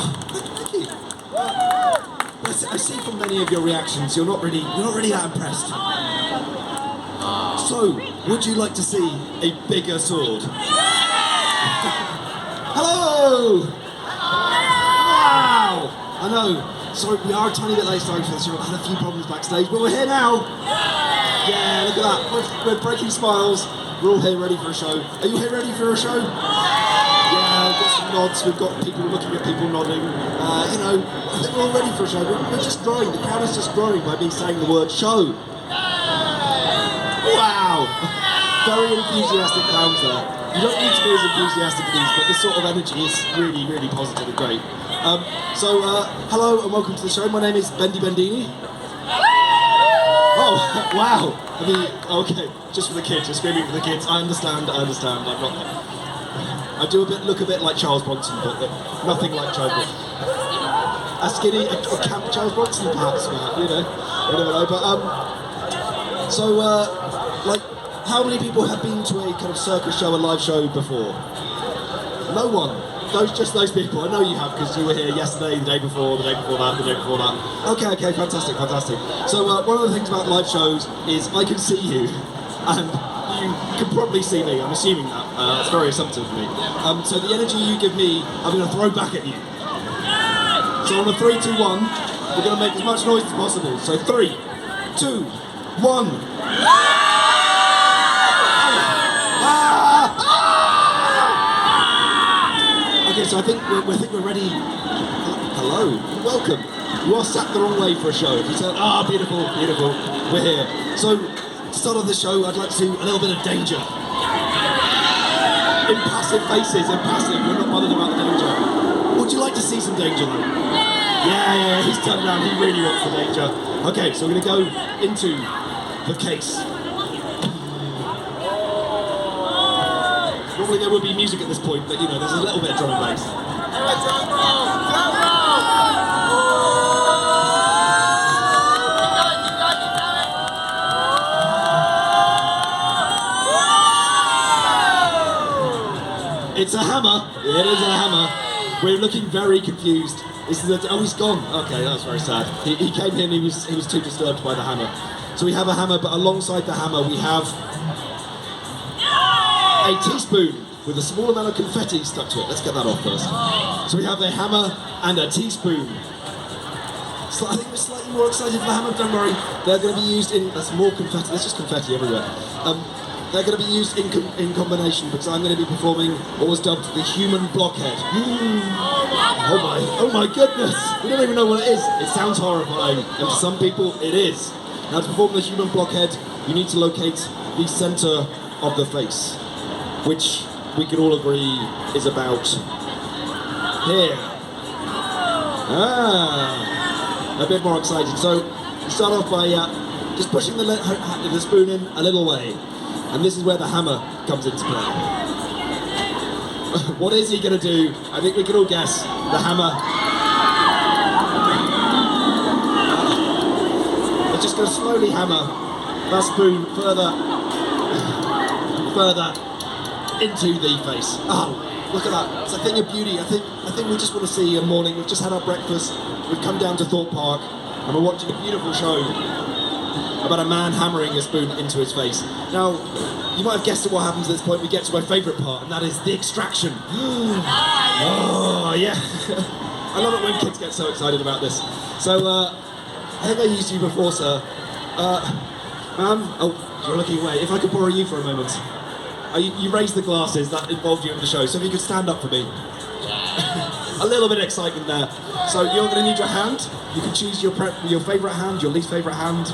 Thank you. I see from many of your reactions, you're not really that impressed. So, would you like to see a bigger sword? Hello! Wow! I know. Sorry, we are a tiny bit late starting for the show. I had a few problems backstage, but we're here now. Yeah, look at that. We're breaking smiles. We're all here ready for a show. Are you here ready for a show? Yeah, we've got some nods. We've got people looking at people nodding. I think we're all ready for a show. We're just growing. The crowd is just growing by me saying the word show. Wow! Very enthusiastic clowns there. You don't need to be as enthusiastic as these, but this sort of energy is really, really positive and great. Hello and welcome to the show. My name is Bendy Bendini. Oh, wow! Okay, just for the kids, you're screaming for the kids. I understand. I'm not... I do look a bit like Charles Bronson, but nothing like Charles Bronson. A skinny, a camp Charles Bronson perhaps, you know, I never know. But, how many people have been to a kind of circus show, a live show before? No one. Just those people. I know you have because you were here yesterday, the day before, the day before that, the day before that. Okay, fantastic. So one of the things about live shows is I can see you, and you can probably see me. I'm assuming that. It's very assumptive of me. So the energy you give me, I'm going to throw back at you. So on a 3, 2, 1, we're going to make as much noise as possible. So 3, 2, 1. Okay, so I think we're ready. Hello, welcome. You are sat the wrong way for a show. If you said, beautiful, we're here. So, to start off the show, I'd like to do a little bit of danger. Impassive faces, impassive. We're not bothered about the danger. Would you like to see some danger though? Yeah, he's turned around. He really wants the danger. Okay, so we're going to go into the case. Normally there would be music at this point, but there's a little bit of drum and bass. It's a hammer. It is a hammer. We're looking very confused. He's gone. Okay, that's very sad. He came in. He was too disturbed by the hammer. So we have a hammer, but alongside the hammer we have a teaspoon with a small amount of confetti stuck to it. Let's get that off first. So we have a hammer and a teaspoon. So I think we're slightly more excited for the hammer. Don't worry. They're going to be used in. There's more confetti. There's just confetti everywhere. They're going to be used in combination because I'm going to be performing what was dubbed the human blockhead. Oh my goodness! We don't even know what it is. It sounds horrifying, and to some people it is. Now to perform the human blockhead, you need to locate the centre of the face, which we can all agree is about here. A bit more excited. So you start off by just pushing the spoon in a little way. And this is where the hammer comes into play. What is he going to do? I think we can all guess. The hammer. It's just going to slowly hammer that spoon further into the face. Oh, look at that. It's a thing of beauty. I think we just want to see a morning. We've just had our breakfast. We've come down to Thorpe Park and we're watching a beautiful show about a man hammering a spoon into his face. Now, you might have guessed at what happens at this point. We get to my favourite part, and that is the extraction. Oh, yeah. I love it when kids get so excited about this. So, I think I used you before, sir. Ma'am? Oh, you're looking away. If I could borrow you for a moment. You raised the glasses, that involved you in the show, so if you could stand up for me. A little bit of excitement there. So, you're going to need your hand. You can choose your favourite hand, your least favourite hand.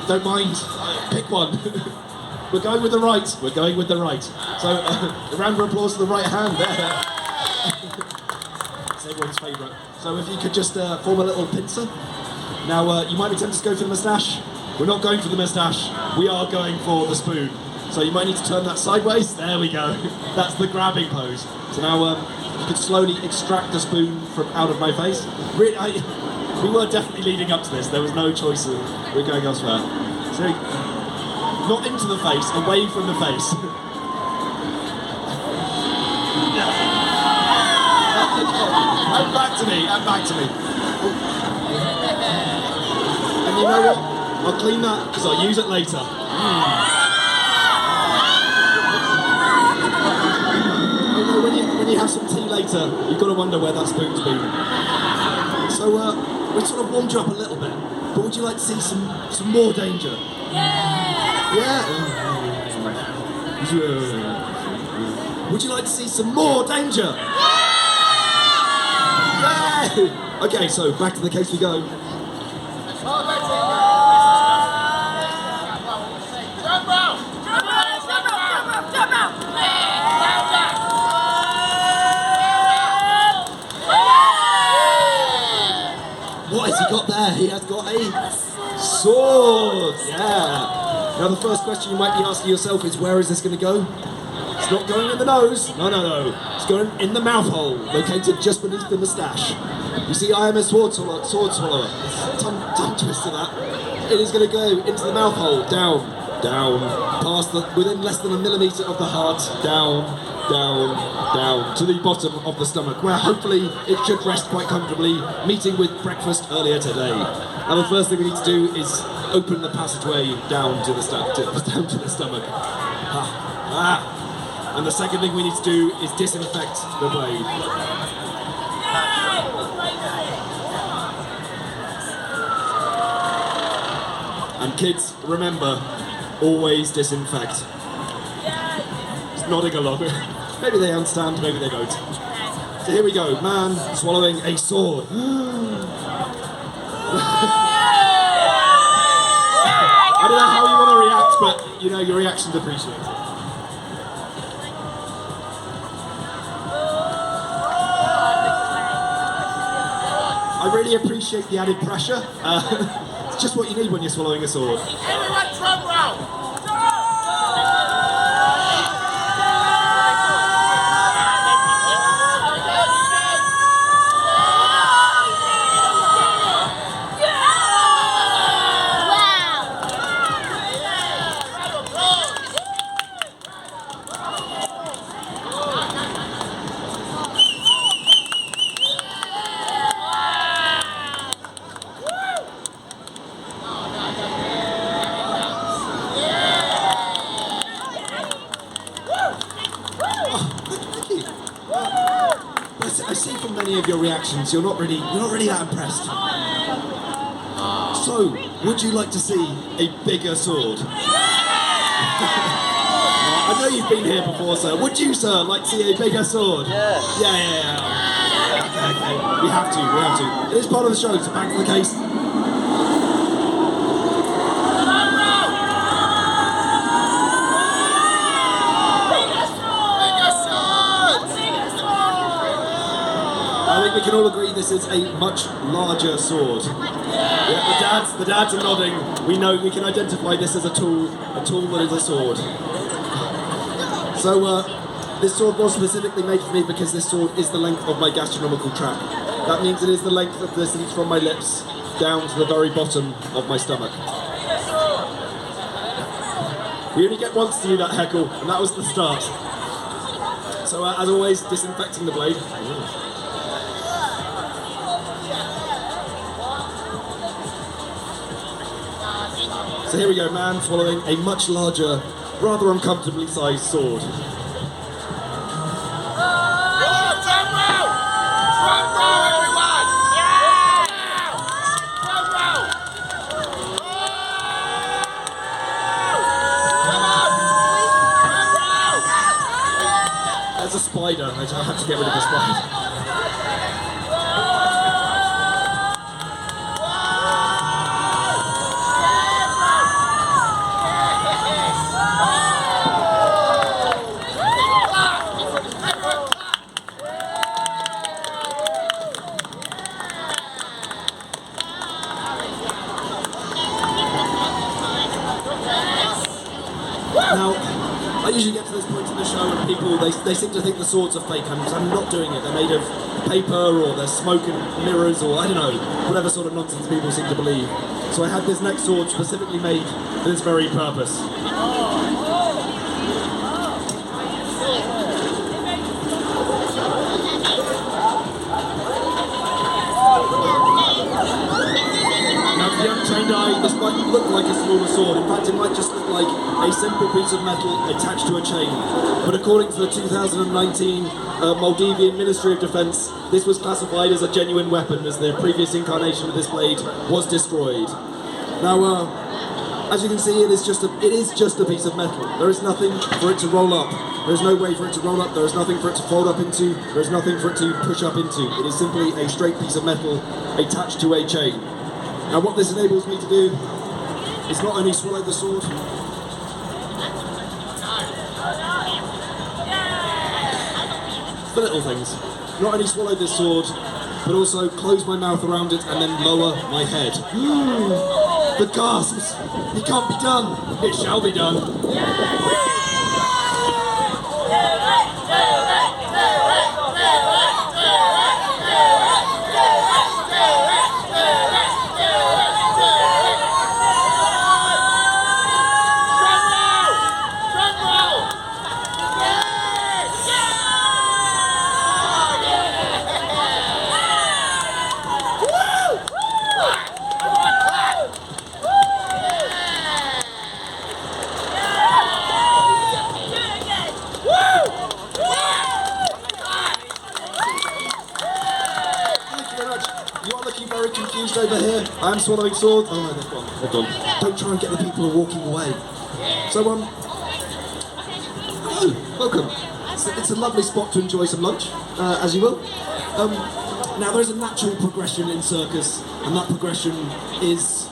Don't mind, pick one. We're going with the right. So, a round of applause to the right hand there. It's everyone's favourite. So if you could just form a little pincer. Now, you might be tempted to go for the moustache. We're not going for the moustache. We are going for the spoon. So you might need to turn that sideways. There we go. That's the grabbing pose. So now, you could slowly extract the spoon from out of my face. Really, we were definitely leading up to this. There was no choice. We're going elsewhere. So, not into the face, away from the face. back to me, and back to me. And you know what? I'll clean that because I'll use it later. You know, when you have some tea later, you've got to wonder where that spoon's been. So we sort of warmed you up a little bit, but would you like to see some more danger? Yeah. Would you like to see some more danger? Yay! Okay, so back to the case we go. What has he got there? He has got a sword! Yeah! Now the first question you might be asking yourself is, where is this going to go? It's not going in the nose. No. It's going in the mouth hole, located just beneath the moustache. You see, I am a sword swallower. Tongue twist to that. It is going to go into the mouth hole, down, past within less than a millimetre of the heart, down, to the bottom of the stomach, where hopefully it should rest quite comfortably, meeting with breakfast earlier today. Now the first thing we need to do is open the passageway down to the stomach. And the second thing we need to do is disinfect the blade. And kids, remember, always disinfect. It's nodding along. Maybe they understand, maybe they don't. So here we go, man swallowing a sword. I don't know how you want to react, but you know, your reaction's appreciated. I really appreciate the added pressure. It's just what you need when you're swallowing a sword. Everyone drum roll! I see from many of your reactions you're not really that impressed. So, would you like to see a bigger sword? I know you've been here before, sir. Would you, sir, like to see a bigger sword? Yeah. Yeah. Okay. We have to. It is part of the show, so back to the case. I think we can all agree this is a much larger sword. Yeah, the dads are nodding. We know we can identify this as a tool that is a sword. So this sword was specifically made for me because this sword is the length of my gastronomical tract. That means it is the length of the distance from my lips down to the very bottom of my stomach. We only get once to do that, Heckle, and that was the start. So as always, disinfecting the blade. So here we go, man swallowing a much larger, rather uncomfortably sized sword. There's a spider, I have to get rid of the spider. Now, I usually get to this point in the show and people, they seem to think the swords are fake, and I'm not doing it. They're made of paper, or they're smoke and mirrors, or I don't know, whatever sort of nonsense people seem to believe. So I had this next sword specifically made for this very purpose. that this might look like a smaller sword. In fact, it might just look like a simple piece of metal attached to a chain. But according to the 2019 Maldivian Ministry of Defence, this was classified as a genuine weapon, as the previous incarnation of this blade was destroyed. Now, as you can see, it is just a piece of metal. There is nothing for it to roll up. There is no way for it to roll up. There is nothing for it to fold up into. There is nothing for it to push up into. It is simply a straight piece of metal attached to a chain. Now, what this enables me to do is not only swallow the sword, the little things. Not only swallow this sword, but also close my mouth around it and then lower my head. The gasps! It can't be done! It shall be done! Very confused over here. I am swallowing swords. Oh no, they're gone. They're gone. Don't try and get the people who are walking away. So, hello, welcome. It's a lovely spot to enjoy some lunch, as you will. Now, there is a natural progression in Circus, and that progression is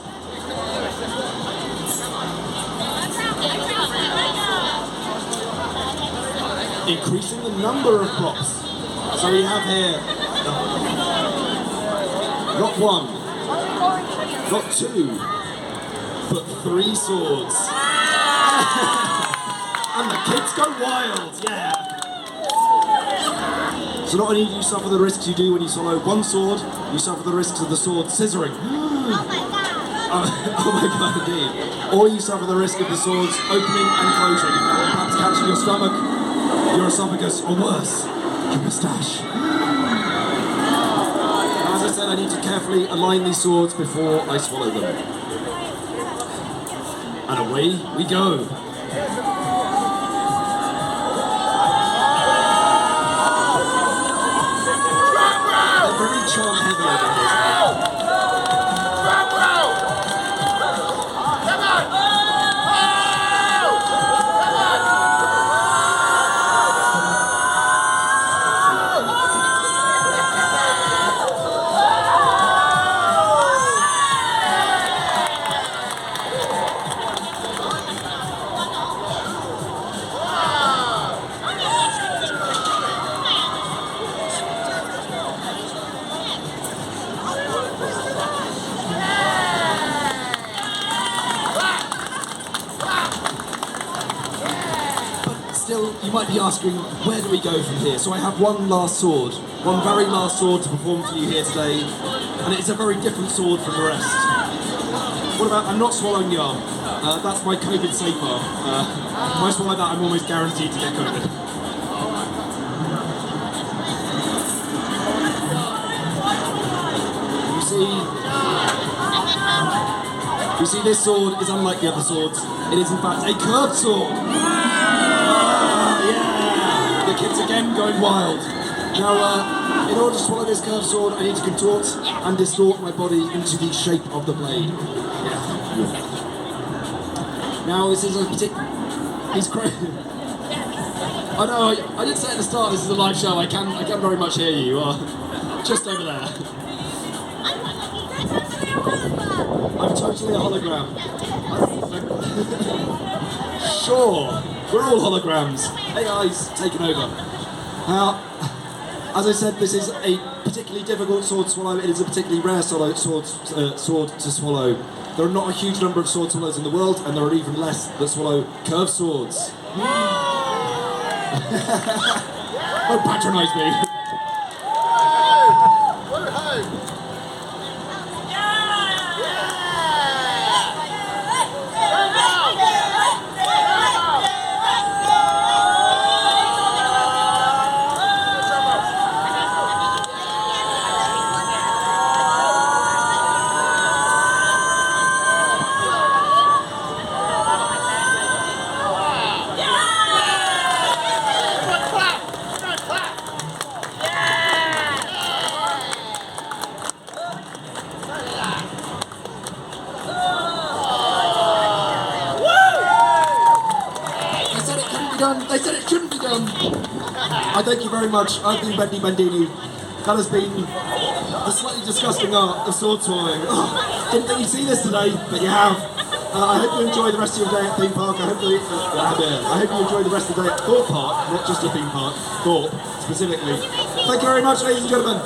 increasing the number of props. So we have here not one, not two, but 3 swords. And the kids go wild, yeah! So not only do you suffer the risks you do when you swallow one sword, you suffer the risks of the sword scissoring. Oh my god, indeed. Or you suffer the risk of the swords opening and closing, perhaps catching your stomach, your esophagus, or worse, your moustache. As I said, I need to carefully align these swords before I swallow them. And away we go. They're very charm heavy over here. Still, you might be asking, where do we go from here? So I have one last sword, one very last sword to perform for you here today, and it's a very different sword from the rest. What about, I'm not swallowing yarn. That's my COVID safeguard. If I swallow that, I'm almost guaranteed to get COVID. You see, this sword is unlike the other swords. It is in fact a curved sword. Yeah! The kids again going wild. Now, in order to swallow this curved sword, I need to contort and distort my body into the shape of the blade. Yeah. Now, this is a particular... He's crazy. I know, I did say at the start this is a live show. I can very much hear you. You are just over there. I'm totally a hologram. Sure, we're all holograms. AI's taken over. Now, as I said, this is a particularly difficult sword to swallow. It is a particularly rare sword to swallow. There are not a huge number of sword swallows in the world, and there are even less that swallow curved swords. Don't patronise me. I said it shouldn't be done. I thank you very much. I've been Bendy Bandini. That has been the slightly disgusting art of sword swallowing. Oh, didn't think you'd see this today, but you have. I hope you enjoy the rest of your day at theme park. I hope you enjoy the rest of the day at Thorpe Park, not just a theme park, Thorpe specifically. Thank you very much, ladies and gentlemen.